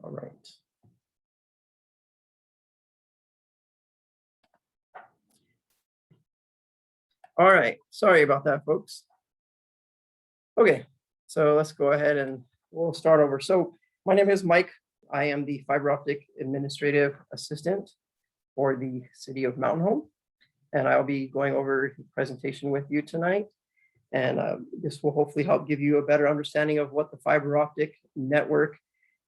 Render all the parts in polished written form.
All right. All right, sorry about that, folks. Okay, so let's go ahead and we'll start over. So my name is Mike. I am the fiber optic administrative assistant for the city of Mountain Home, and I'll be going over the presentation with you tonight. And this will hopefully help give you a better understanding of what the fiber optic network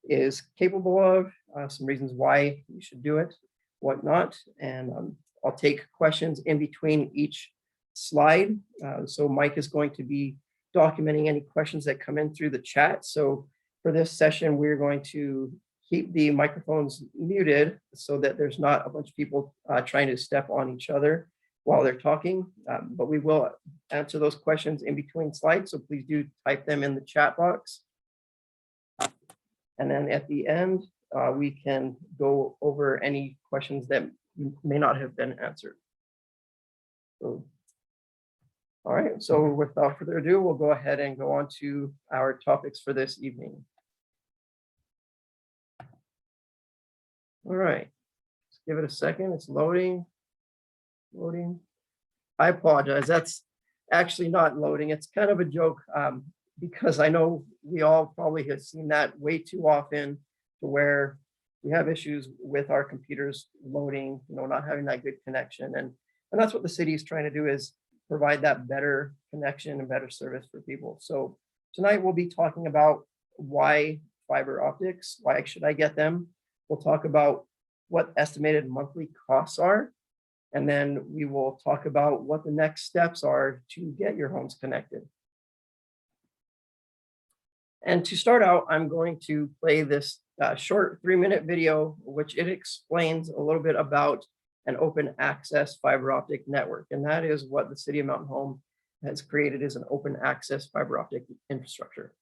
is capable of, some reasons why you should do it, whatnot. And I'll take questions in between each slide. So Mike is going to be documenting any questions that come in through the chat. So for this session, we're going to keep the microphones muted so that there's not a bunch of people trying to step on each other while they're talking, but we will answer those questions in between slides. So please do type them in the chat box. And then at the end, we can go over any questions that may not have been answered. So, all right, so without further ado, we'll go ahead and go on to our topics for this evening. All right, let's give it a second. It's loading. I apologize. That's actually not loading. It's kind of a joke because I know we all probably have seen that way too often, to where we have issues with our computers loading, not having that good connection. And that's what the city is trying to do, is provide that better connection and better service for people. So tonight we'll be talking about why fiber optics, why should I get them? We'll talk about what estimated monthly costs are. And then we will talk about what the next steps are to get your homes connected. And to start out, I'm going to play this short 3-minute video, which it explains a little bit about an open access fiber optic network. And that is what the city of Mountain Home has created, is an open access fiber optic infrastructure.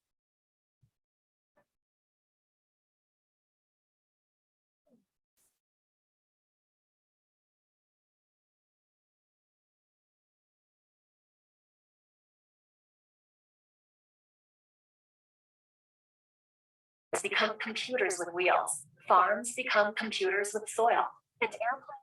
Become computers with wheels. Farms become computers with soil. And airplanes.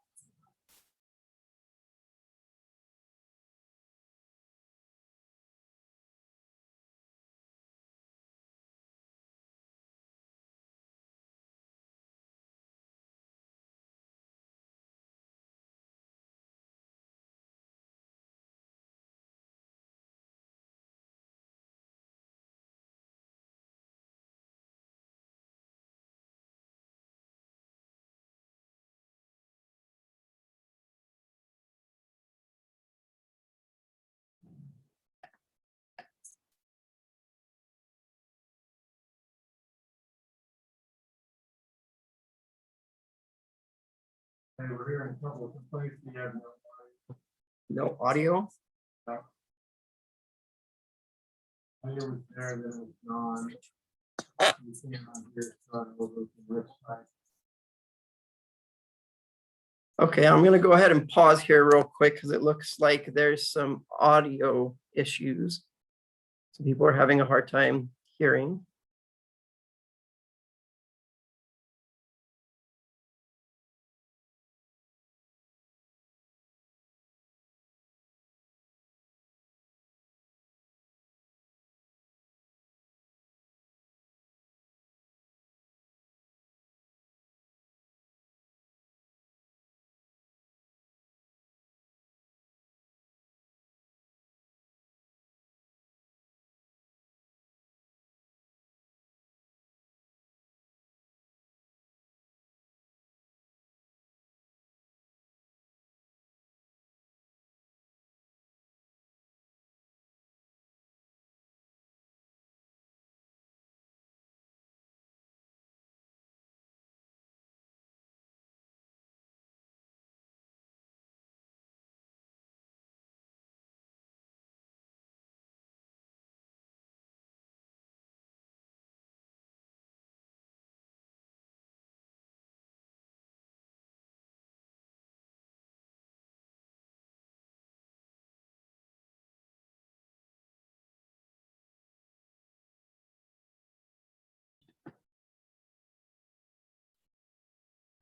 Hey, we're hearing a couple of complaints. We have No audio. audio was there, then it was gone. We came on here, started over the website. Okay, I'm going to go ahead and pause here real quick because it looks like there's some audio issues. Some people are having a hard time hearing.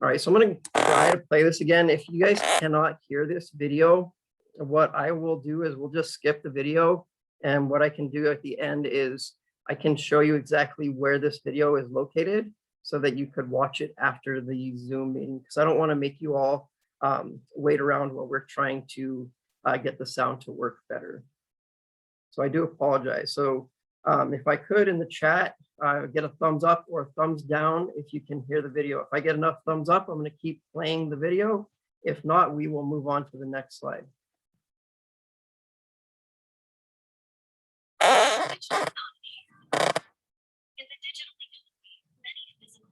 All right, so I'm going to try to play this again. If you guys cannot hear this video, what I will do is we'll just skip the video. And what I can do at the end is I can show you exactly where this video is located so that you could watch it after the Zoom meeting, because I don't want to make you all wait around while we're trying to get the sound to work better. So I do apologize. So if I could in the chat, get a thumbs up or a thumbs down if you can hear the video. If I get enough thumbs up, I'm going to keep playing the video. If not, we will move on to the next slide. In the digital economy, many physical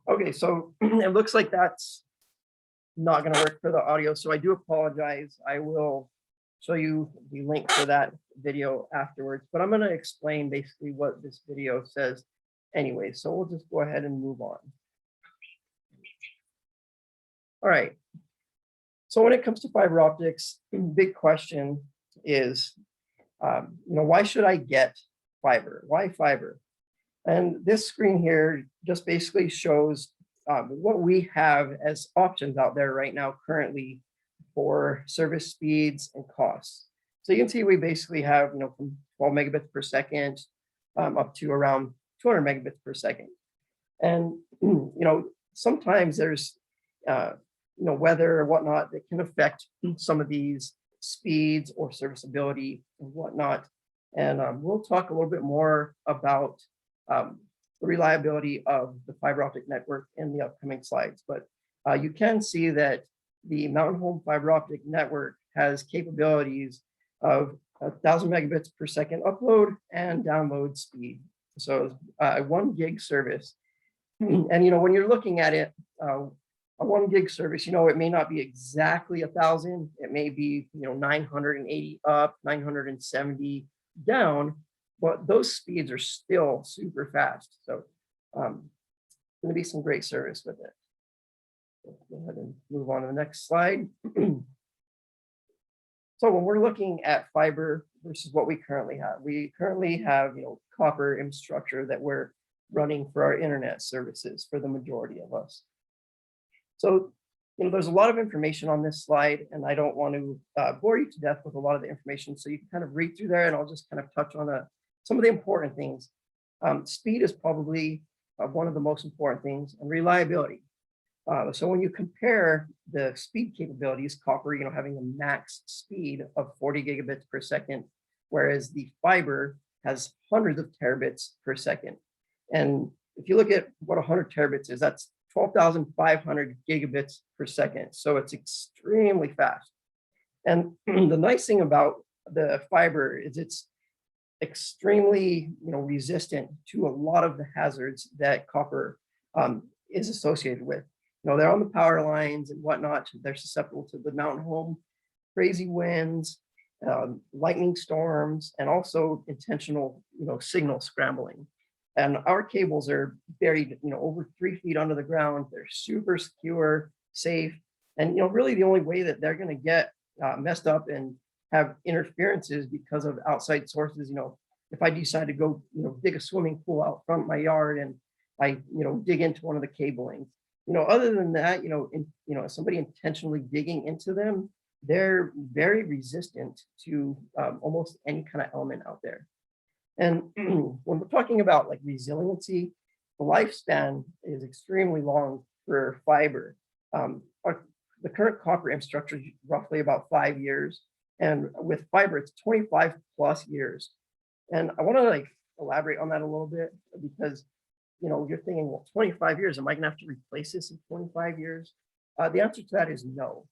Okay, so it looks like that's not going to work for the audio, so I do apologize. I will show you the link for that video afterwards, but I'm going to explain basically what this video says anyway, so we'll just go ahead and move on. All right, so when it comes to fiber optics, the big question is, why should I get fiber? Why fiber? And this screen here just basically shows what we have as options out there right now currently for service speeds and costs. So you can see we basically have, from 12 megabits per second up to around 200 megabits per second. And, sometimes there's, weather or whatnot that can affect some of these speeds or serviceability and whatnot. And we'll talk a little bit more about the reliability of the fiber optic network in the upcoming slides. But you can see that the Mountain Home fiber optic network has capabilities of 1,000 megabits per second upload and download speed. So 1 gig service. And, when you're looking at it, a 1 gig service, it may not be exactly 1,000. It may be, 980 up, 970 down, but those speeds are still super fast. So going to be some great service with it. Let's go ahead and move on to the next slide. So when we're looking at fiber versus what we currently have, copper infrastructure that we're running for our internet services for the majority of us. So, there's a lot of information on this slide, and I don't want to bore you to death with a lot of the information. So you can kind of read through there, and I'll just kind of touch on some of the important things. Speed is probably one of the most important things, and reliability. So when you compare the speed capabilities, copper, having a max speed of 40 gigabits per second, whereas the fiber has hundreds of terabits per second. And if you look at what 100 terabits is, that's 12,500 gigabits per second. So it's extremely fast. And the nice thing about the fiber is it's extremely, resistant to a lot of the hazards that copper is associated with. They're on the power lines and whatnot. They're susceptible to the Mountain Home crazy winds, lightning storms, and also intentional, signal scrambling. And our cables are buried, over 3 feet under the ground. They're super secure, safe, and really the only way that they're going to get messed up and have interferences because of outside sources. If I decide to go, dig a swimming pool out front of my yard and I, dig into one of the cablings. Other than that, somebody intentionally digging into them, they're very resistant to almost any kind of element out there. And when we're talking about like resiliency, the lifespan is extremely long for fiber. The current copper infrastructure is roughly about 5 years. And with fiber, it's 25 plus years. And I want to like elaborate on that a little bit because, you're thinking, well, 25 years, am I going to have to replace this in 25 years? The answer to that is no.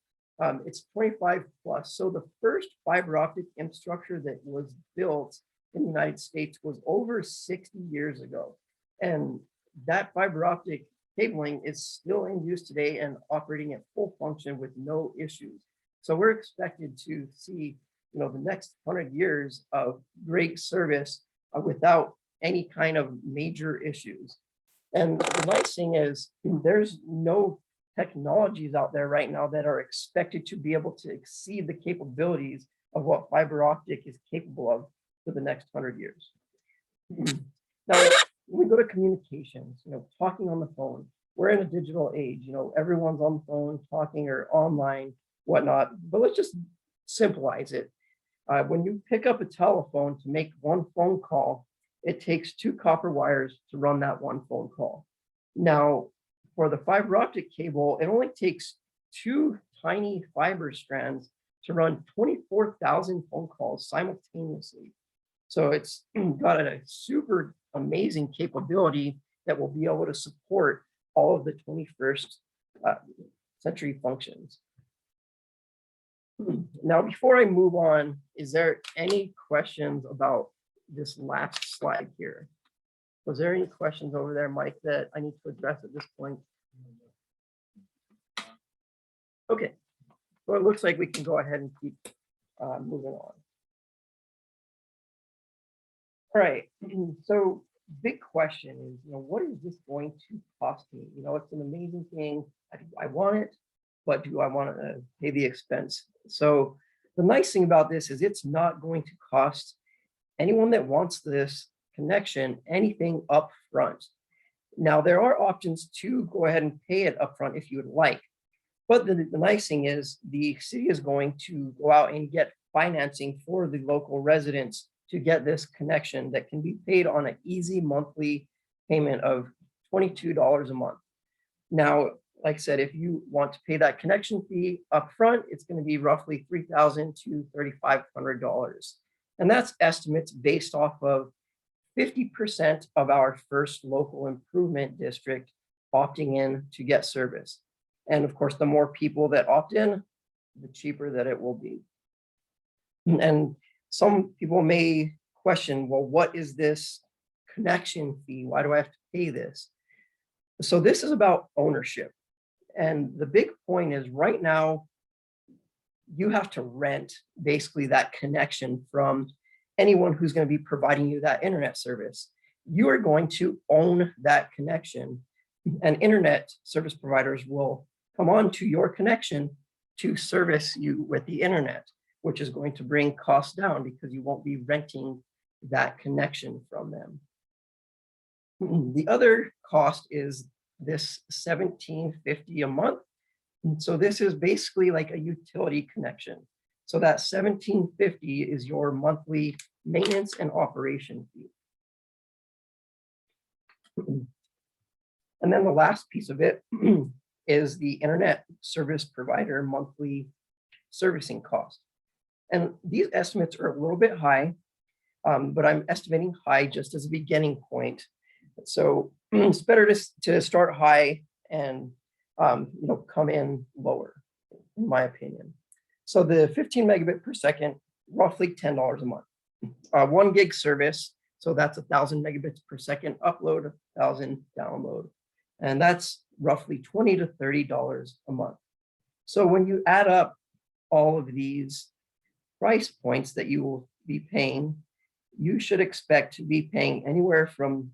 It's 25 plus. So the first fiber optic infrastructure that was built in the United States was over 60 years ago. And that fiber optic cabling is still in use today and operating at full function with no issues. So we're expected to see, the next 100 years of great service without any kind of major issues. And the nice thing is there's no technologies out there right now that are expected to be able to exceed the capabilities of what fiber optic is capable of for the next 100 years. Now, when we go to communications, talking on the phone, we're in a digital age, everyone's on the phone talking or online, whatnot, but let's just simplify it. When you pick up a telephone to make one phone call, it takes 2 copper wires to run that one phone call. Now, for the fiber optic cable, it only takes 2 tiny fiber strands to run 24,000 phone calls simultaneously. So it's got a super amazing capability that will be able to support all of the 21st century functions. Now, before I move on, is there any questions about this last slide here? Was there any questions over there, Mike, that I need to address at this point? Okay, so it looks like we can go ahead and keep moving on. All right, so big question is, what is this going to cost me? It's an amazing thing. I want it, but do I want to pay the expense? So the nice thing about this is it's not going to cost anyone that wants this connection anything up front. Now, there are options to go ahead and pay it up front if you would like. But the nice thing is the city is going to go out and get financing for the local residents to get this connection that can be paid on an easy monthly payment of $22 a month. Now, like I said, if you want to pay that connection fee up front, it's going to be roughly $3,000 to $3,500. And that's estimates based off of 50% of our first local improvement district opting in to get service. And of course, the more people that opt in, the cheaper that it will be. And some people may question, well, what is this connection fee? Why do I have to pay this? So this is about ownership. And the big point is right now, you have to rent basically that connection from anyone who's going to be providing you that internet service. You are going to own that connection, and internet service providers will come on to your connection to service you with the internet, which is going to bring costs down because you won't be renting that connection from them. The other cost is this $17.50 a month. So this is basically like a utility connection. So that $17.50 is your monthly maintenance and operation fee. And then the last piece of it is the internet service provider monthly servicing cost. And these estimates are a little bit high, but I'm estimating high just as a beginning point. So it's better to start high and come in lower, in my opinion. So the 15 megabit per second, roughly $10 a month. 1 gig service, so that's 1,000 megabits per second upload, 1,000 download. And that's roughly $20 to $30 a month. So when you add up all of these price points that you will be paying, you should expect to be paying anywhere from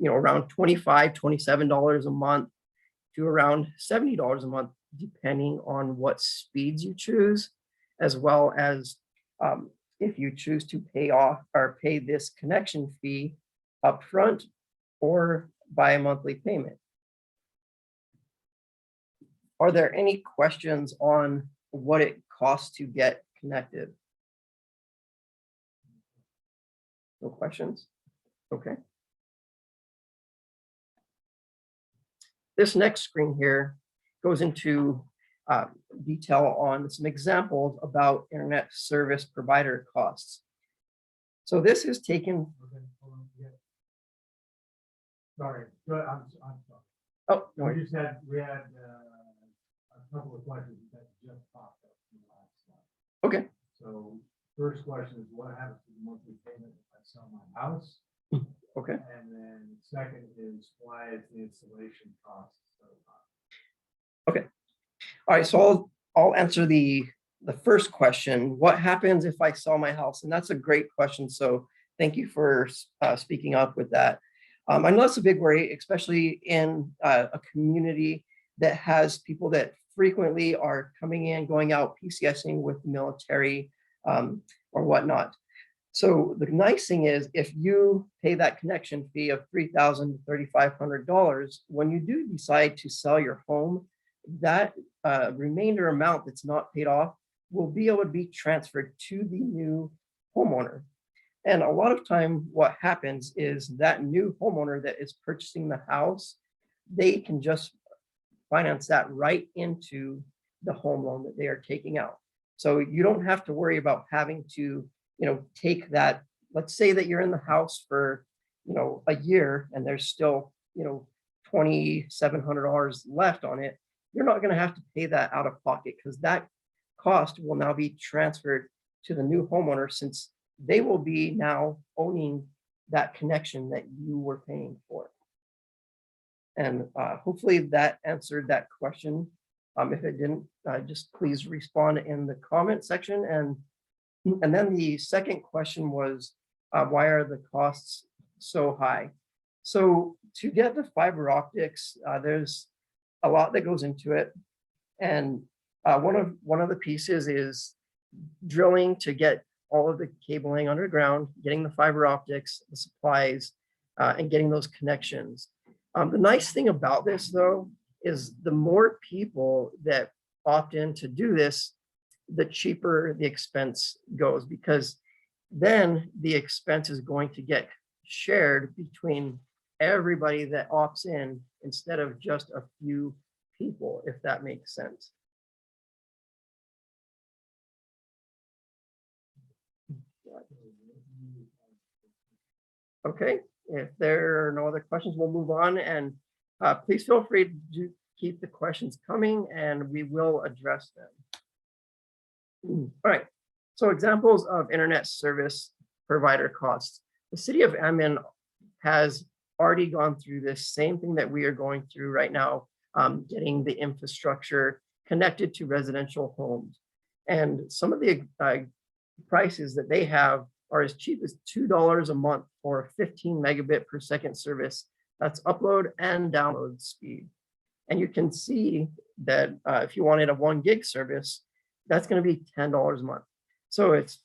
around $25, $27 a month to around $70 a month, depending on what speeds you choose, as well as if you choose to pay off or pay this connection fee upfront or by a monthly payment. Are there any questions on what it costs to get connected? No questions? Okay. This next screen here goes into detail on some examples about internet service provider costs. So this is taken, Okay, hold on, yeah. Sorry, I'm sorry. oh, no, We had a couple of questions that just popped up in the last slide. okay. So first question is what happens to the monthly payment if I sell my house? Okay. And then second is why is the installation cost so high? All right, so I'll answer the first question. What happens if I sell my house? And that's a great question. So thank you for speaking up with that. I know that's a big worry, especially in a community that has people that frequently are coming in, going out, PCSing with the military or whatnot. So the nice thing is if you pay that connection fee of $3,000 to $3,500, when you do decide to sell your home, that remainder amount that's not paid off will be able to be transferred to the new homeowner. And a lot of time what happens is that new homeowner that is purchasing the house, they can just finance that right into the home loan that they are taking out. So you don't have to worry about having to, take that. Let's say that you're in the house for, a year and there's still, $2,700 left on it. You're not going to have to pay that out of pocket because that cost will now be transferred to the new homeowner since they will be now owning that connection that you were paying for. And hopefully that answered that question. If it didn't, just please respond in the comment section. And then the second question was, why are the costs so high? So to get the fiber optics, there's a lot that goes into it. And one of the pieces is drilling to get all of the cabling underground, getting the fiber optics, the supplies, and getting those connections. The nice thing about this, though, is the more people that opt in to do this, the cheaper the expense goes, because then the expense is going to get shared between everybody that opts in instead of just a few people, if that makes sense. Okay, if there are no other questions, we'll move on, and please feel free to keep the questions coming and we will address them. All right, so examples of internet service provider costs. The city of Edmond has already gone through this same thing that we are going through right now, getting the infrastructure connected to residential homes. And some of the prices that they have are as cheap as $2 a month for a 15 megabit per second service. That's upload and download speed. And you can see that if you wanted a 1 gig service, that's going to be $10 a month. So it's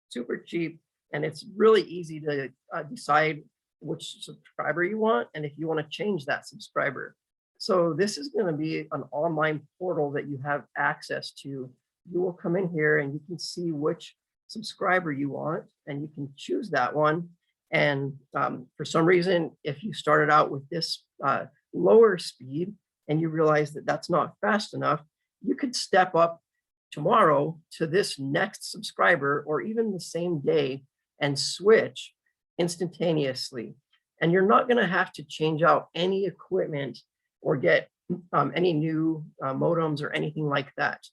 super cheap and it's really easy to decide which subscriber you want and if you want to change that subscriber. So this is going to be an online portal that you have access to. You will come in here and you can see which subscriber you want and you can choose that one. And for some reason, if you started out with this lower speed and you realize that that's not fast enough, you could step up tomorrow to this next subscriber or even the same day and switch instantaneously. And you're not going to have to change out any equipment or get any new modems or anything like that.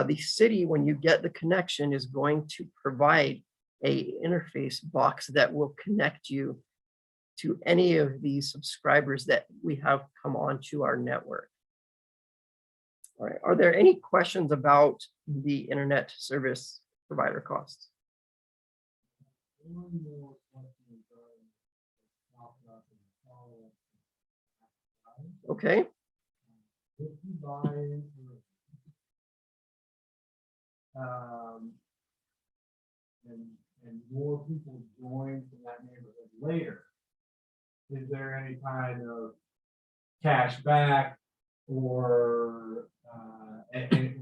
The city, when you get the connection, is going to provide a interface box that will connect you to any of these subscribers that we have come onto our network. All right, are there any questions about the internet service provider costs? One more question regarding the top up and follow-up. Okay, If you buy and more people join from that neighborhood later, is there any kind of cash back or any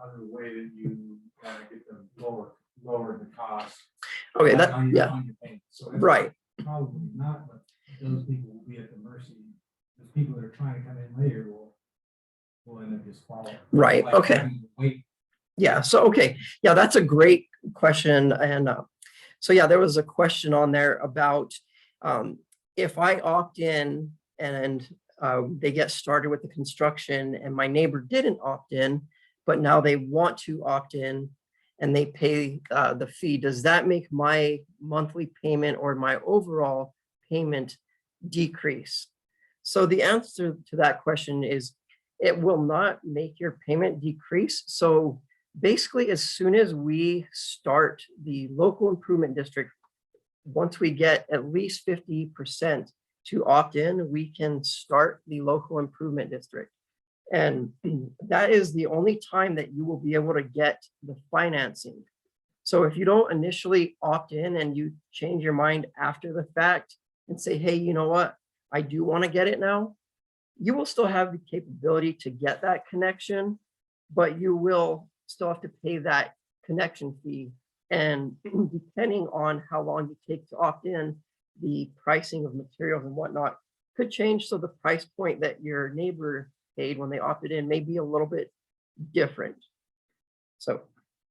other way that you get them lower the cost? okay, that, on your yeah, payment? So right. probably not, but those people will be at the mercy. The people that are trying to come in later will end up just following. Right, okay. Wait. Yeah, so, okay, yeah, that's a great question. And So yeah, there was a question on there about if I opt in and they get started with the construction and my neighbor didn't opt in, but now they want to opt in and they pay the fee, does that make my monthly payment or my overall payment decrease? So the answer to that question is it will not make your payment decrease. So basically, as soon as we start the local improvement district, once we get at least 50% to opt in, we can start the local improvement district. And that is the only time that you will be able to get the financing. So if you don't initially opt in and you change your mind after the fact and say, hey, you know what, I do want to get it now, you will still have the capability to get that connection, but you will still have to pay that connection fee. And depending on how long you take to opt in, the pricing of materials and whatnot could change. So the price point that your neighbor paid when they opted in may be a little bit different. So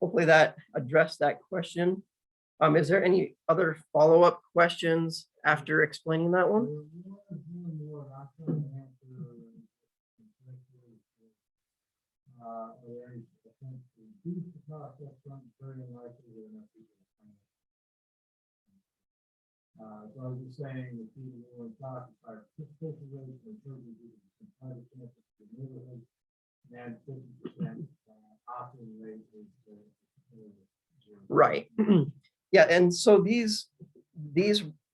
hopefully that addressed that question. Is there any other follow-up questions after explaining that one? So I was just saying that people who are talking about participation rates and improving the neighborhood and 50% option rate is Right. Yeah, and so these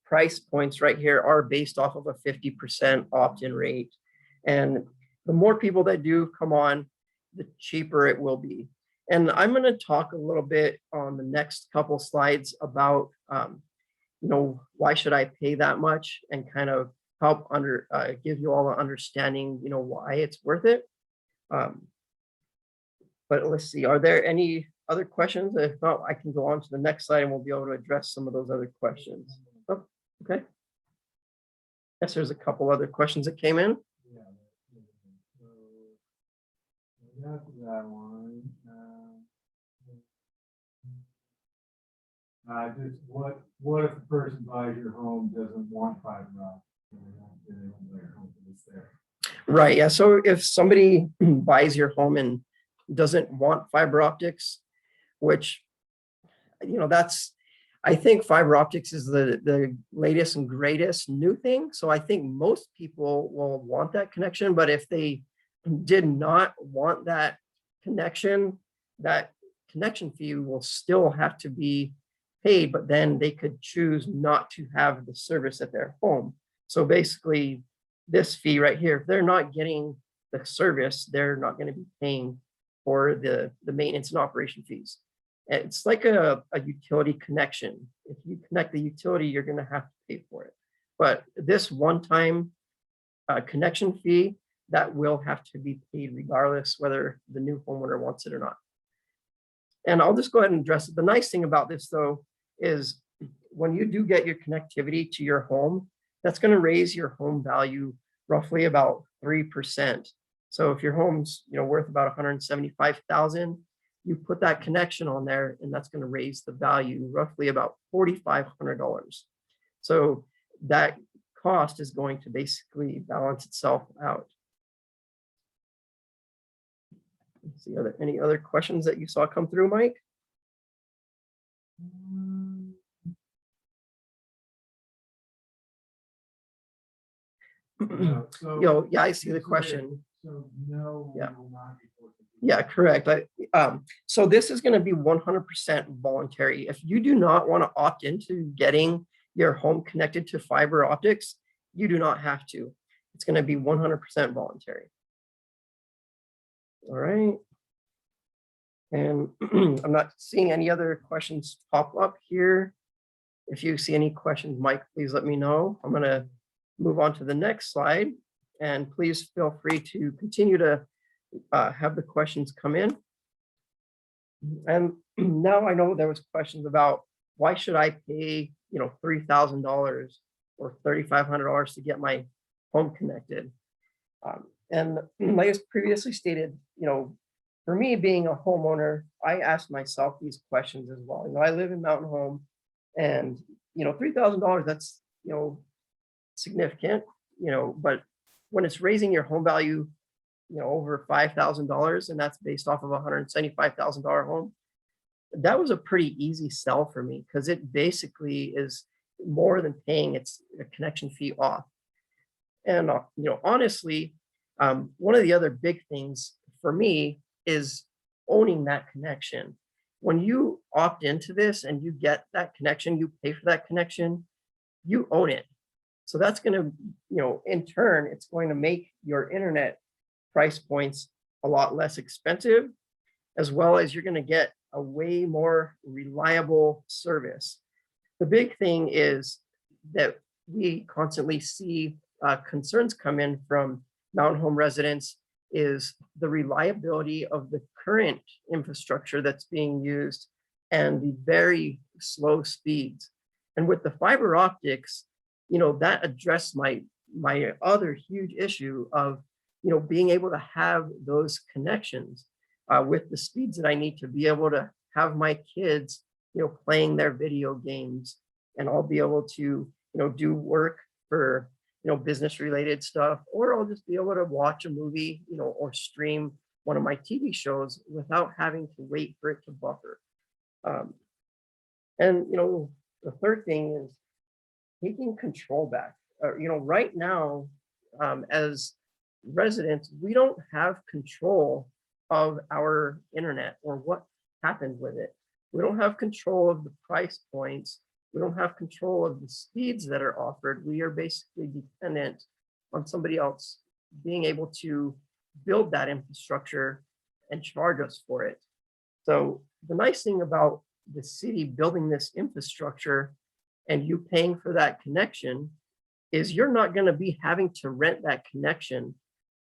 price points right here are based off of a 50% opt-in rate. And the more people that do come on, the cheaper it will be. And I'm going to talk a little bit on the next couple slides about why should I pay that much, and kind of help give you all an understanding, why it's worth it. But let's see, are there any other questions? If not, I can go on to the next slide and we'll be able to address some of those other questions. Oh, okay. Yes, there's a couple other questions that came in. Yeah. So that's that one. Just what if the person buys your home, doesn't want fiber optic? Right. Yeah. So if somebody buys your home and doesn't want fiber optics, which, I think fiber optics is the latest and greatest new thing. So I think most people will want that connection. But if they did not want that connection fee will still have to be paid, but then they could choose not to have the service at their home. So basically, this fee right here, if they're not getting the service, they're not going to be paying for the maintenance and operation fees. It's like a utility connection. If you connect the utility, you're going to have to pay for it. But this one-time connection fee, that will have to be paid regardless whether the new homeowner wants it or not. And I'll just go ahead and address it. The nice thing about this, though, is when you do get your connectivity to your home, that's going to raise your home value roughly about 3%. So if your home's worth about 175,000, you put that connection on there, and that's going to raise the value roughly about $4,500. So that cost is going to basically balance itself out. Let's see, are there any other questions that you saw come through, Mike? Yeah, I see the question. So no, yeah. will not be forced to do Yeah, correct. So this is going to be 100% voluntary. If you do not want to opt into getting your home connected to fiber optics, you do not have to. It's going to be 100% voluntary. All right. And I'm not seeing any other questions pop up here. If you see any questions, Mike, please let me know. I'm going to move on to the next slide, and please feel free to continue to have the questions come in. And now I know there was questions about why should I pay, $3,000 or $3,500 to get my home connected. And like I previously stated, for me being a homeowner, I asked myself these questions as well. I live in Mountain Home. And, $3,000, that's, significant, but when it's raising your home value, over $5,000, and that's based off of a $175,000 home, that was a pretty easy sell for me because it basically is more than paying its a connection fee off. And honestly, one of the other big things for me is owning that connection. When you opt into this and you get that connection, you pay for that connection, you own it. So that's going to, in turn, it's going to make your internet price points a lot less expensive, as well as you're going to get a way more reliable service. The big thing is that we constantly see concerns come in from mountain home residents is the reliability of the current infrastructure that's being used and the very slow speeds. And with the fiber optics, that addressed my other huge issue of being able to have those connections with the speeds that I need to be able to have my kids playing their video games, and I'll be able to do work for business related stuff, or I'll just be able to watch a movie or stream one of my TV shows without having to wait for it to buffer. And the third thing is taking control back. Right now, as residents, we don't have control of our internet or what happens with it. We don't have control of the price points. We don't have control of the speeds that are offered. We are basically dependent on somebody else being able to build that infrastructure and charge us for it. So the nice thing about the city building this infrastructure and you paying for that connection is you're not going to be having to rent that connection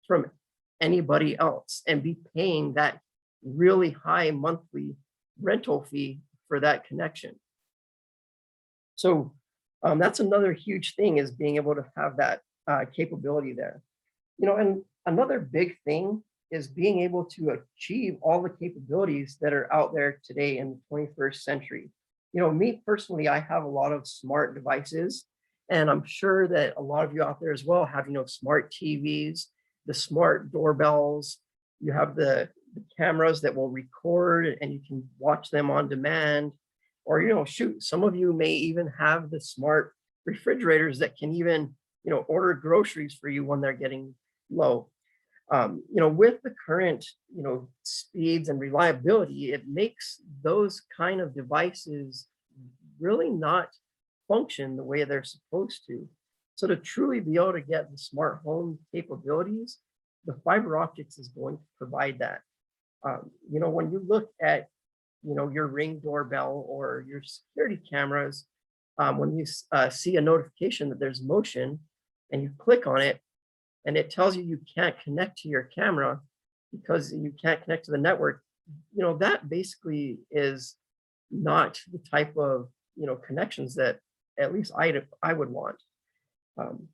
from anybody else and be paying that really high monthly rental fee for that connection. So that's another huge thing, is being able to have that capability there. And another big thing is being able to achieve all the capabilities that are out there today in the 21st century. Me personally, I have a lot of smart devices, and I'm sure that a lot of you out there as well have, smart TVs, the smart doorbells. You have the cameras that will record and you can watch them on demand. Or, shoot, some of you may even have the smart refrigerators that can even, order groceries for you when they're getting low. With the current, speeds and reliability, it makes those kind of devices really not function the way they're supposed to. So to truly be able to get the smart home capabilities, the fiber optics is going to provide that. When you look at, your Ring doorbell or your security cameras, when you see a notification that there's motion and you click on it, and it tells you can't connect to your camera because you can't connect to the network, that basically is not the type of, connections that at least I would want. And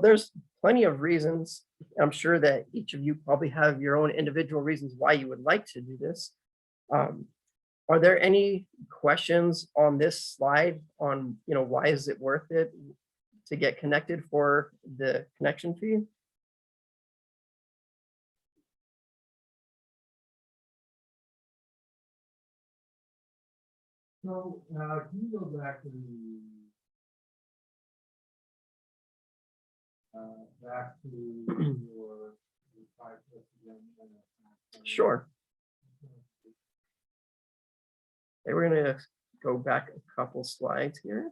there's plenty of reasons. I'm sure that each of you probably have your own individual reasons why you would like to do this. Are there any questions on this slide on, why is it worth it to get connected for the connection fee? So, can you go back to your five plus again? Sure. Okay, we're going to go back a couple slides here.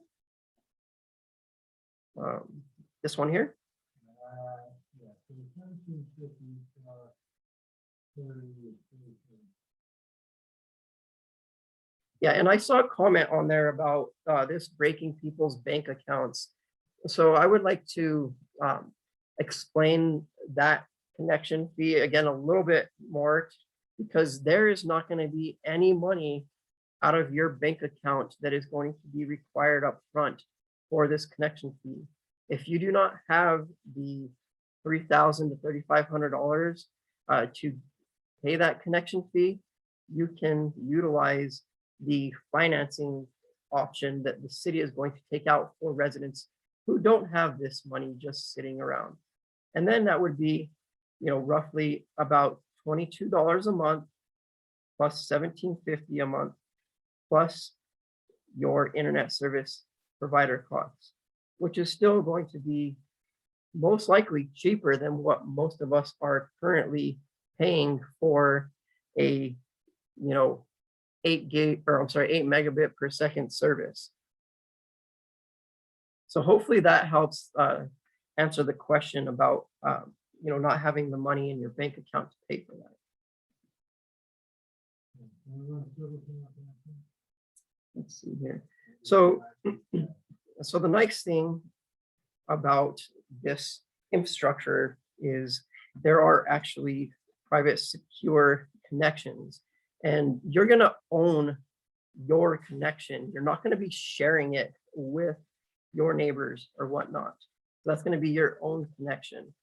This one here. Yeah, so 1750 Yeah, and I saw a comment on there about this breaking people's bank accounts. So I would like to explain that connection fee again a little bit more, because there is not going to be any money out of your bank account that is going to be required up front for this connection fee. If you do not have the $3,000 to $3,500 to pay that connection fee, you can utilize the financing option that the city is going to take out for residents who don't have this money just sitting around. And then that would be, roughly about $22 a month plus $17.50 a month plus your internet service provider costs, which is still going to be most likely cheaper than what most of us are currently paying for a, 8 megabit per second service. So hopefully that helps answer the question about, not having the money in your bank account to pay for that. Let's see here. So, so the nice thing about this infrastructure is there are actually private secure connections, and you're going to own your connection. You're not going to be sharing it with your neighbors or whatnot. So that's going to be your own connection.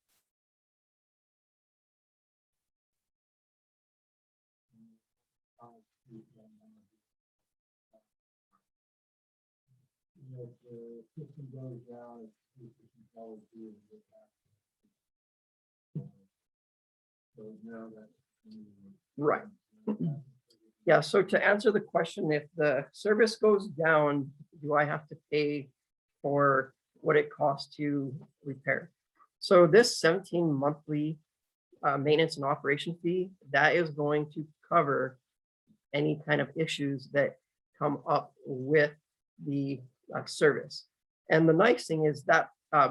If the system goes down, it's always do it. So now that. Right. Yeah, so to answer the question, if the service goes down, do I have to pay for what it costs to repair? So this 17 monthly maintenance and operation fee, that is going to cover any kind of issues that come up with the service. And the nice thing is that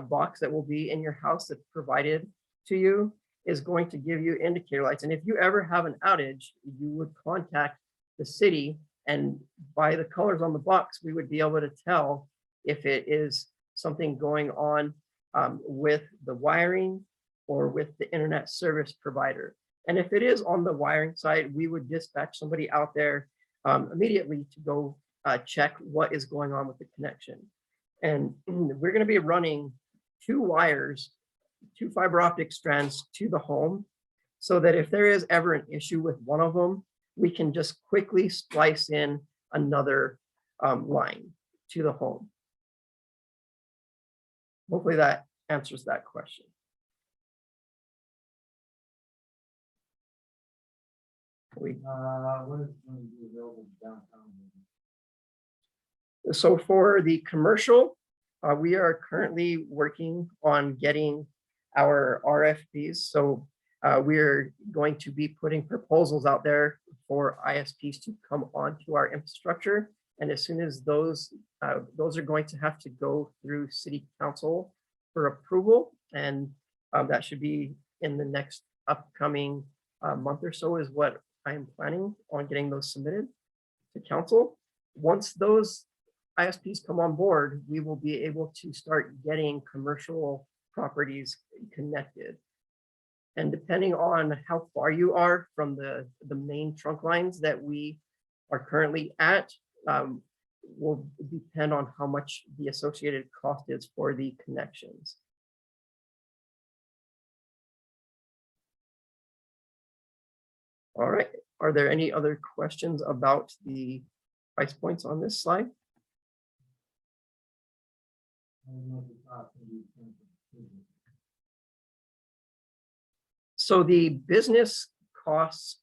box that will be in your house that's provided to you is going to give you indicator lights. And if you ever have an outage, you would contact the city, and by the colors on the box, we would be able to tell if it is something going on with the wiring or with the internet service provider. And if it is on the wiring side, we would dispatch somebody out there immediately to go check what is going on with the connection. And we're going to be running 2 wires, 2 fiber optic strands to the home, so that if there is ever an issue with one of them, we can just quickly splice in another line to the home. Hopefully that answers that question. What is going to be available downtown? So for the commercial, we are currently working on getting our RFPs. So we're going to be putting proposals out there for ISPs to come onto our infrastructure. And as soon as those are going to have to go through City Council for approval, and that should be in the next upcoming month or so is what I'm planning on getting those submitted to council. Once those ISPs come on board, we will be able to start getting commercial properties connected. And depending on how far you are from the main trunk lines that we are currently at, will depend on how much the associated cost is for the connections. All right, are there any other questions about the price points on this slide? So the business costs,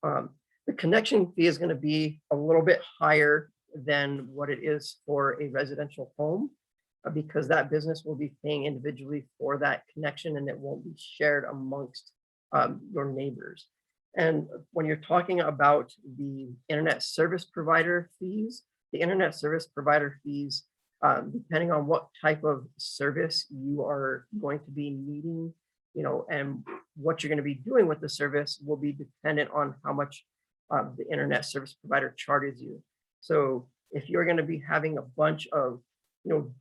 the connection fee is going to be a little bit higher than what it is for a residential home, because that business will be paying individually for that connection and it won't be shared amongst your neighbors. And when you're talking about the internet service provider fees, the internet service provider fees, depending on what type of service you are going to be needing, and what you're going to be doing with the service will be dependent on how much the internet service provider charges you. So if you're going to be having a bunch of,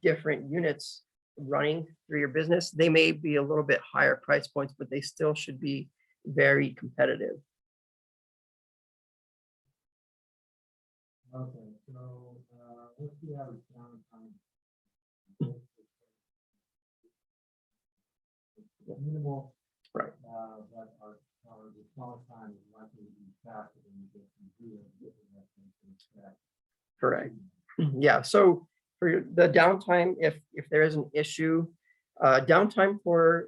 different units running through your business, they may be a little bit higher price points, but they still should be very competitive. Okay, so let's see how it's downtime. Minimal, right? But our response time is likely to be faster than you get from zero. Correct. Yeah, so for the downtime, if there is an issue, downtime for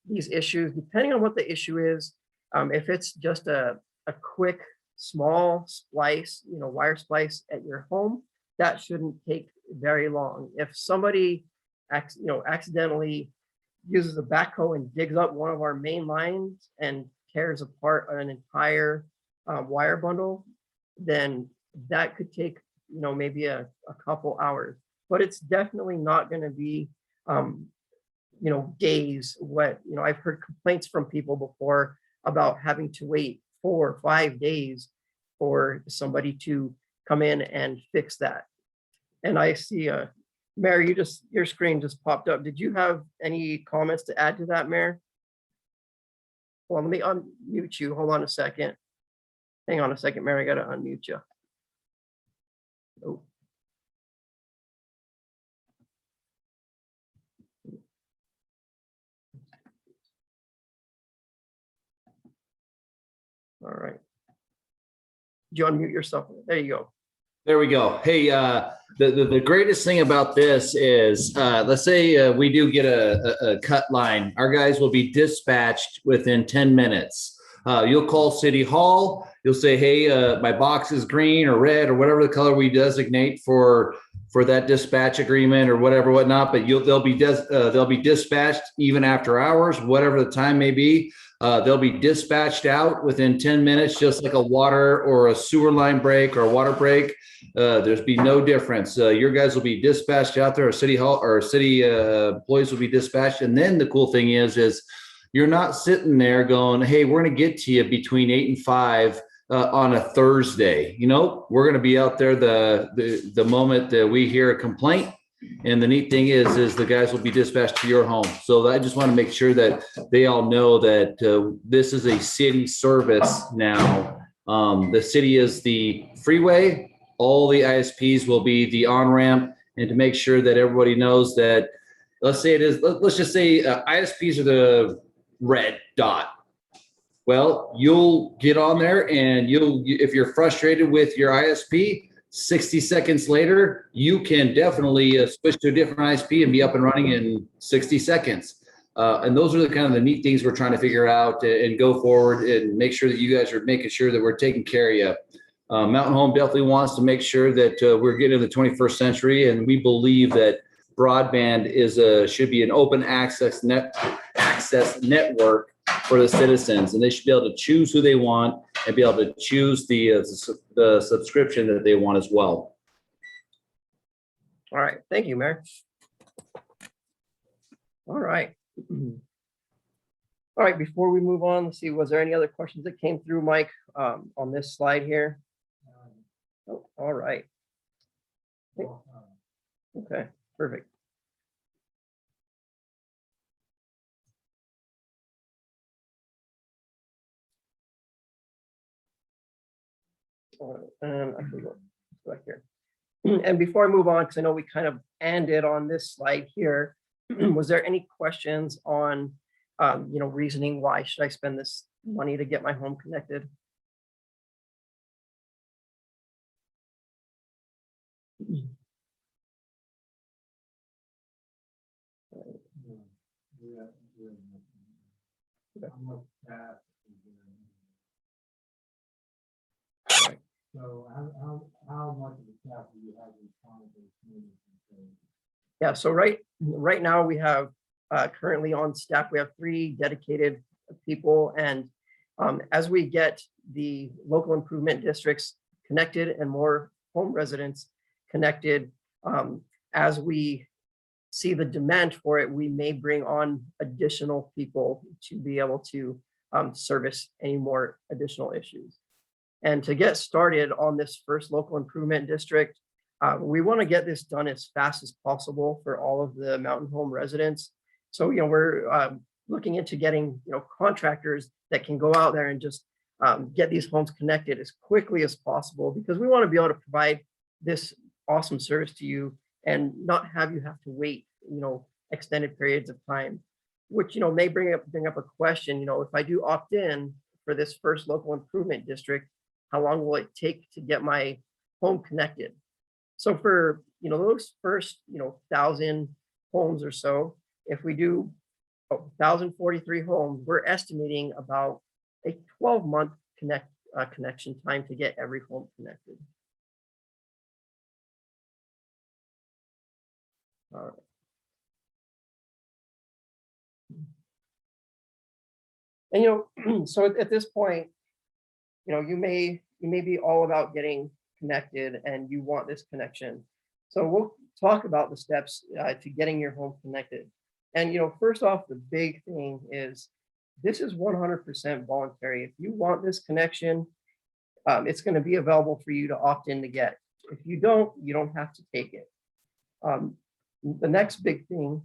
these issues, depending on what the issue is, if it's just a quick, small splice, wire splice at your home, that shouldn't take very long. If somebody accidentally uses a backhoe and digs up one of our main lines and tears apart an entire wire bundle, then that could take maybe a couple hours, but it's definitely not going to be days. I've heard complaints from people before about having to wait 4 or 5 days for somebody to come in and fix that. And I see Mary, your screen just popped up. Did you have any comments to add to that, Mary? Well, let me unmute you. Hold on a second. Hang on a second, Mary. I got to unmute you. Oh. All right. Did you unmute yourself? There you go. There we go. Hey, the greatest thing about this is, let's say we do get a cut line. Our guys will be dispatched within 10 minutes. You'll call City Hall. You'll say, hey, my box is green or red or whatever the color we designate for that dispatch agreement or whatnot. But they'll be dispatched even after hours, whatever the time may be. They'll be dispatched out within 10 minutes, just like a water or a sewer line break or a water break. There's be no difference. Your guys will be dispatched out there, or city hall or city employees will be dispatched. And then the cool thing is you're not sitting there going, hey, we're going to get to you between 8 and 5 on a Thursday. We're going to be out there the moment that we hear a complaint. And the neat thing is the guys will be dispatched to your home. So I just want to make sure that they all know that this is a city service now. The city is the freeway. All the ISPs will be the on-ramp. And to make sure that everybody knows that, let's just say ISPs are the red dot. Well, you'll get on there and if you're frustrated with your ISP, 60 seconds later, you can definitely switch to a different ISP and be up and running in 60 seconds. And those are the kind of the neat things we're trying to figure out and go forward and make sure that you guys are making sure that we're taking care of you. Mountain Home definitely wants to make sure that we're getting to the 21st century, and we believe that broadband should be an open access network for the citizens, and they should be able to choose who they want and be able to choose the subscription that they want as well. All right. Thank you, Mayor. All right. All right. Before we move on, let's see, was there any other questions that came through, Mike, on this slide here? Oh, all right. Okay, perfect. And actually go back here. And before I move on, because I know we kind of ended on this slide here, was there any questions on, reasoning why should I spend this money to get my home connected? So how much of the staff do you have responsible? Yeah, so right now we have currently on staff, we have 3 dedicated people. And as we get the local improvement districts connected and more home residents connected, as we see the demand for it, we may bring on additional people to be able to service any more additional issues. And to get started on this first local improvement district, we want to get this done as fast as possible for all of the Mountain Home residents. So, we're looking into getting, contractors that can go out there and just get these homes connected as quickly as possible, because we want to be able to provide this awesome service to you and not have you have to wait, extended periods of time, which, may bring up a question, if I do opt in for this first local improvement district, how long will it take to get my home connected. So for, those first, 1,000 homes or so, if we do 1,043 homes, we're estimating about a 12-month connection time to get every home connected. All right. And so at this point, you may be all about getting connected and you want this connection. So we'll talk about the steps to getting your home connected. And first off, the big thing is this is 100% voluntary. If you want this connection, it's going to be available for you to opt in to get. If you don't have to take it. The next big thing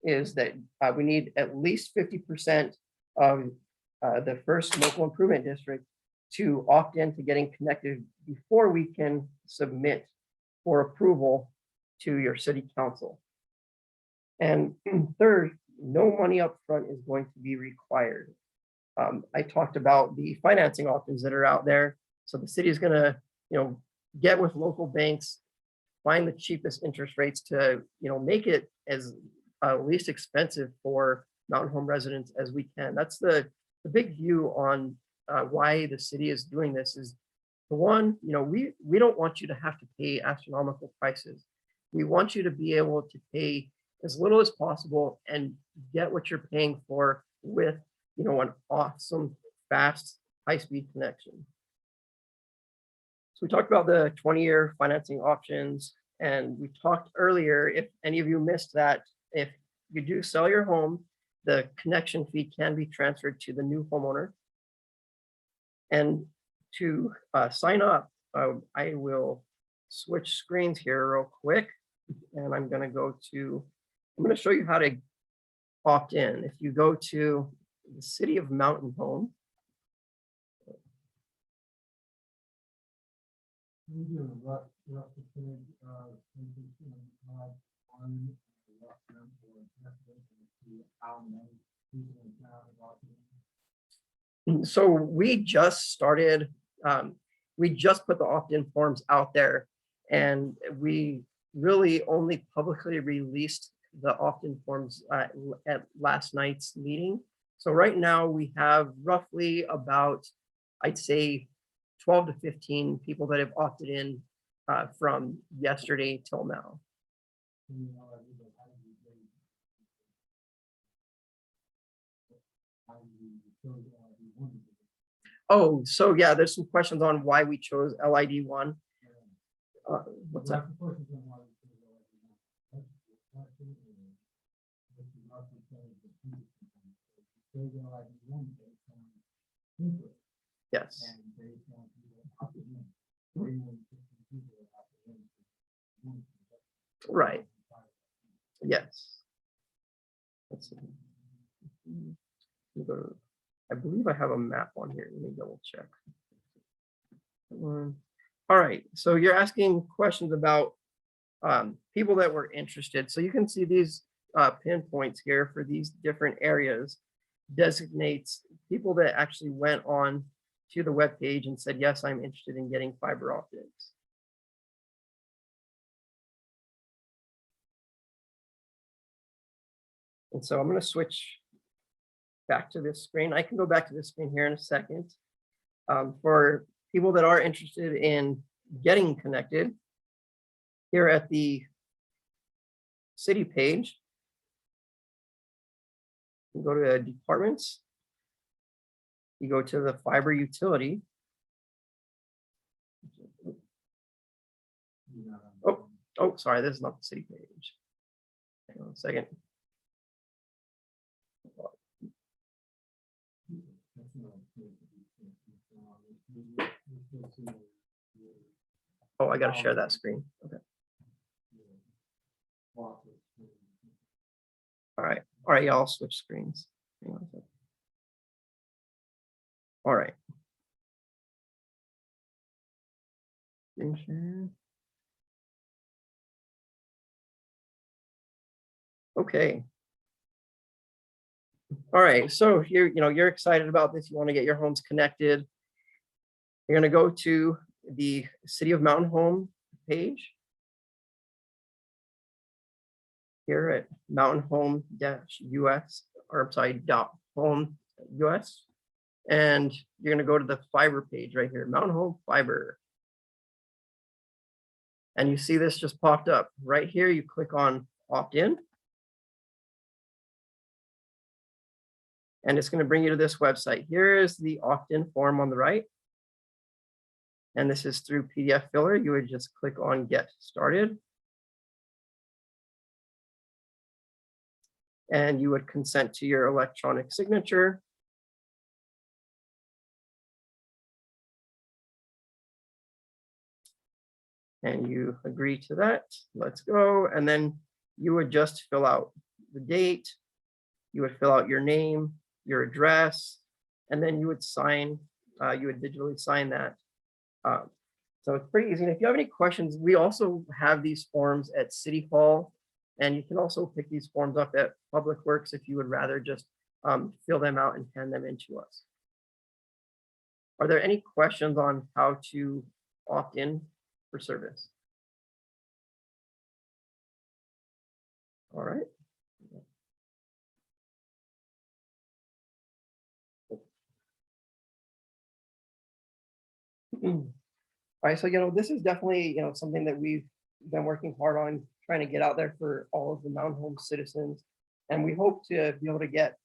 is that we need at least 50% of the first local improvement district to opt in to getting connected before we can submit for approval to your city council. And third, no money up front is going to be required. I talked about the financing options that are out there. So the city is going to, get with local banks, find the cheapest interest rates to, make it as least expensive for mountain home residents as we can. That's the big view on why the city is doing this is, for one, we don't want you to have to pay astronomical prices. We want you to be able to pay as little as possible and get what you're paying for with, an awesome, fast, high-speed connection. So we talked about the 20-year financing options, and we talked earlier, if any of you missed that, if you do sell your home, the connection fee can be transferred to the new homeowner. And to sign up, I will switch screens here real quick, and I'm going to show you how to opt in. If you go to the City of Mountain Home, so we just started, we just put the opt-in forms out there, and we really only publicly released the opt-in forms at last night's meeting. So right now we have roughly about, I'd say, 12 to 15 people that have opted in from yesterday till now. Oh, so yeah, there's some questions on why we chose LID1. What's that? Yes. Right. Yes. Let's see. I believe I have a map on here. Let me double check. All right. So you're asking questions about people that were interested. So you can see these pinpoints here for these different areas designates people that actually went on to the web page and said, yes, I'm interested in getting fiber optics. And so I'm going to switch back to this screen. I can go back to this screen here in a second. For people that are interested in getting connected, here at the city page, you go to departments, you go to the fiber utility. Oh, sorry, this is not the city page. Hang on a second. Oh, I got to share that screen. Okay. All right. Yeah, I'll switch screens. Hang on a second. All right. Screen share. Okay. All right. So you're excited about this. You want to get your homes connected. You're going to go to the City of Mountain Home page here at Mountain Home US, or I'm sorry, .home US. And you're going to go to the fiber page right here, Mountain Home Fiber. And you see this just popped up right here. You click on opt in. And it's going to bring you to this website. Here is the opt-in form on the right. And this is through PDF Filler. You would just click on Get Started. And you would consent to your electronic signature. And you agree to that. Let's go. And then you would just fill out the date. You would fill out your name, your address, and then you would sign, you would digitally sign that. So it's pretty easy. And if you have any questions, we also have these forms at City Hall, and you can also pick these forms up at Public Works if you would rather just fill them out and hand them in to us. Are there any questions on how to opt in for service? All right. All right, so this is definitely something that we've been working hard on trying to get out there for all of the Mountain Home citizens, and we hope to be able to get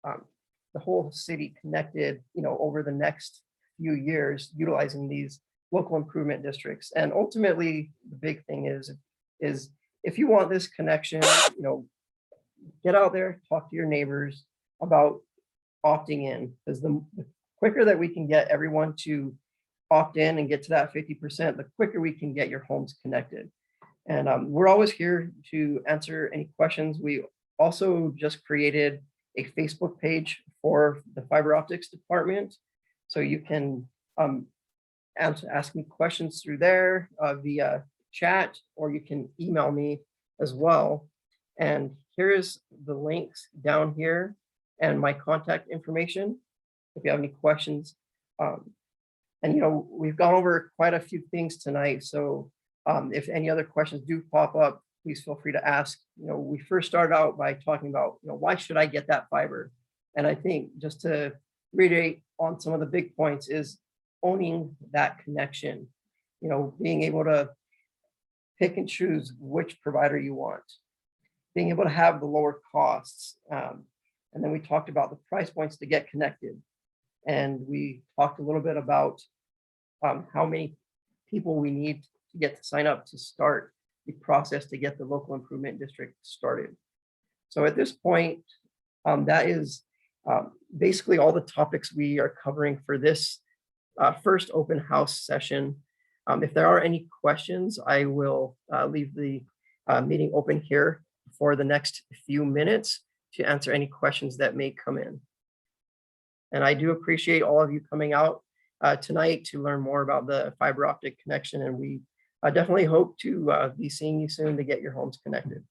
the whole city connected over the next few years utilizing these local improvement districts. And ultimately the big thing is if you want this connection, get out there, talk to your neighbors about opting in, because the quicker that we can get everyone to opt in and get to that 50%, the quicker we can get your homes connected. And we're always here to answer any questions. We also just created a Facebook page for the fiber optics department. So you can ask me questions through there via chat, or you can email me as well. And here's the links down here and my contact information if you have any questions. And we've gone over quite a few things tonight. So if any other questions do pop up, please feel free to ask. We first started out by talking about, why should I get that fiber? And I think just to reiterate on some of the big points is owning that connection, being able to pick and choose which provider you want, being able to have the lower costs. And then we talked about the price points to get connected. And we talked a little bit about how many people we need to get to sign up to start the process to get the local improvement district started. So at this point, that is basically all the topics we are covering for this first open house session. If there are any questions, I will leave the meeting open here for the next few minutes to answer any questions that may come in. And I do appreciate all of you coming out tonight to learn more about the fiber optic connection. And we definitely hope to be seeing you soon to get your homes connected.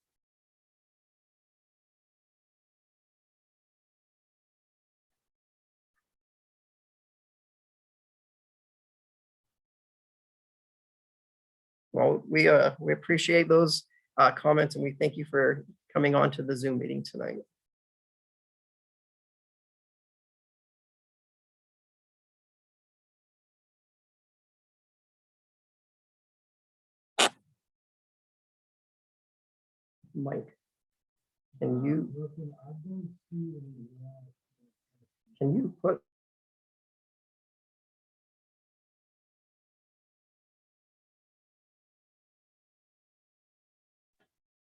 Well, we appreciate those comments, and we thank you for coming on to the Zoom meeting tonight. Mike, can you put all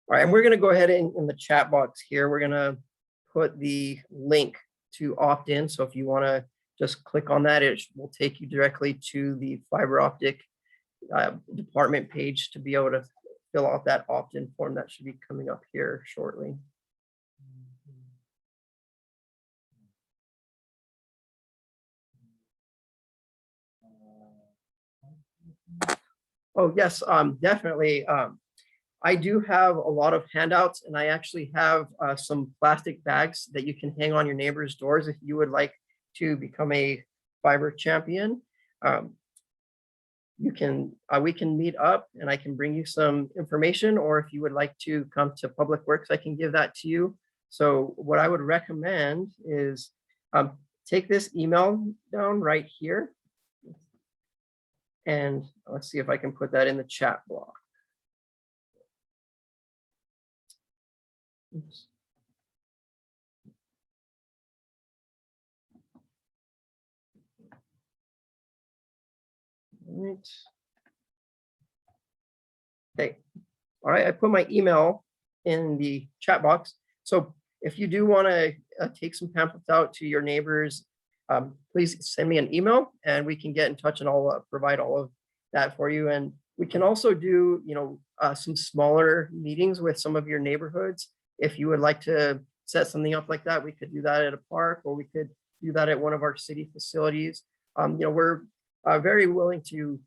right, and we're going to go ahead in the chat box here. We're going to put the link to opt in. So if you want to just click on that, it will take you directly to the fiber optic department page to be able to fill out that opt-in form that should be coming up here shortly. Oh, yes, definitely. I do have a lot of handouts, and I actually have some plastic bags that you can hang on your neighbor's doors if you would like to become a fiber champion. you can, we can meet up and I can bring you some information, or if you would like to come to Public Works, I can give that to you. So what I would recommend is take this email down right here. And let's see if I can put that in the chat block. Oops. All right. Okay. All right. I put my email in the chat box. So if you do want to take some pamphlets out to your neighbors, please send me an email and we can get in touch and I'll provide all of that for you. And we can also do, some smaller meetings with some of your neighborhoods. If you would like to set something up like that, we could do that at a park, or we could do that at one of our city facilities. We're very willing to,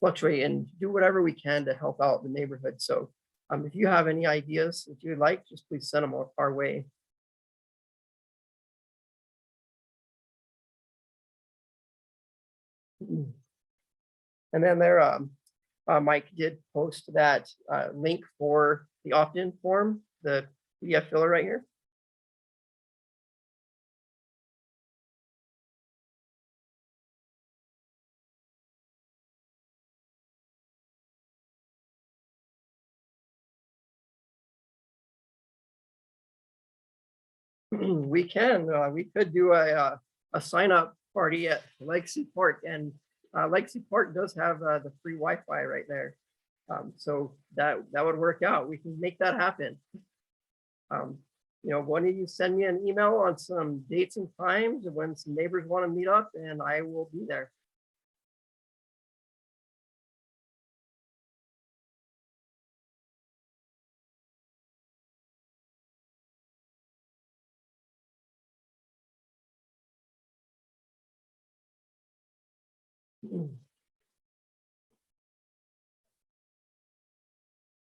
fluctuate and do whatever we can to help out the neighborhood. So if you have any ideas that you would like, just please send them our way. And then there, Mike did post that link for the opt-in form, the PDF filler right here. We could do a sign up party at Legacy Park, and Legacy Park does have the free Wi-Fi right there. So that would work out. We can make that happen. Why don't you send me an email on some dates and times of when some neighbors want to meet up, and I will be there.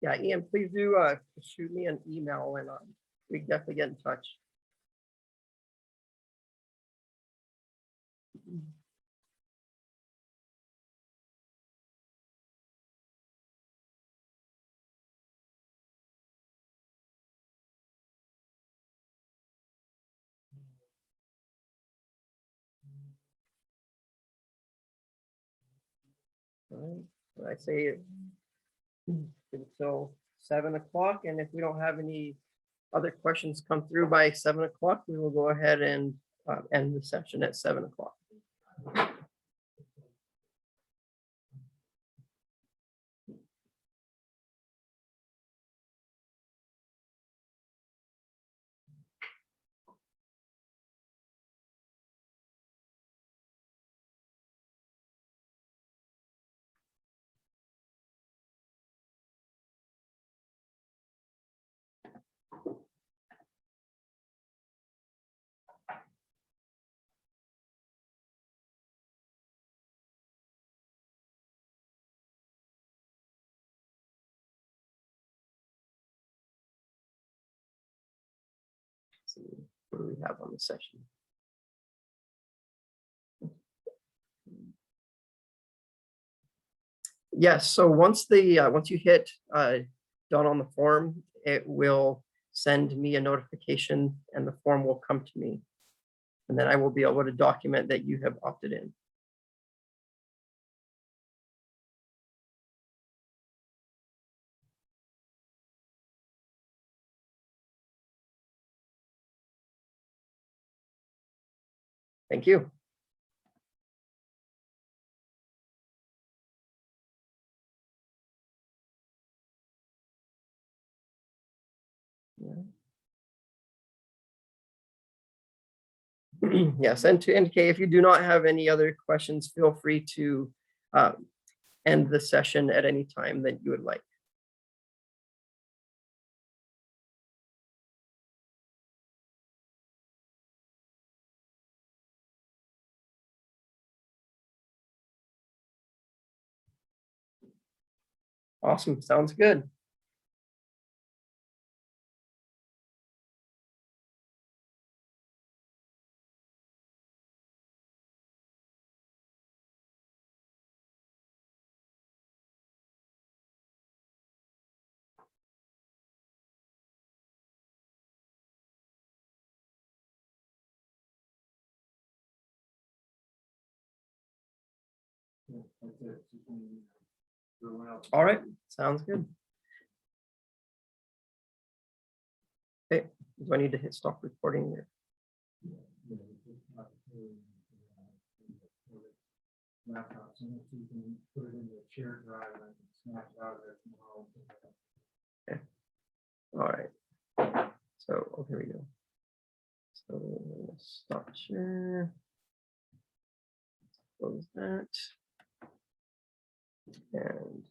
Yeah, Ian, please do shoot me an email and we can definitely get in touch. All right. I say until 7 o'clock, and if we don't have any other questions come through by 7 o'clock, we will go ahead and end the session at 7 o'clock. Let's see, what do we have on the session? Yes, so once you hit done on the form, it will send me a notification and the form will come to me. And then I will be able to document that you have opted in. Thank you. Yes, and to indicate if you do not have any other questions, feel free to end the session at any time that you would like. Awesome, sounds good. That's it. Just wanted to- everyone else- All right, sounds good. Okay, do I need to hit stop recording here? Yeah, it's not laptop, so that you can put it in the shared drive and snap it out of there tomorrow. All right. So, oh, here we go. So let's stop share. Close that. And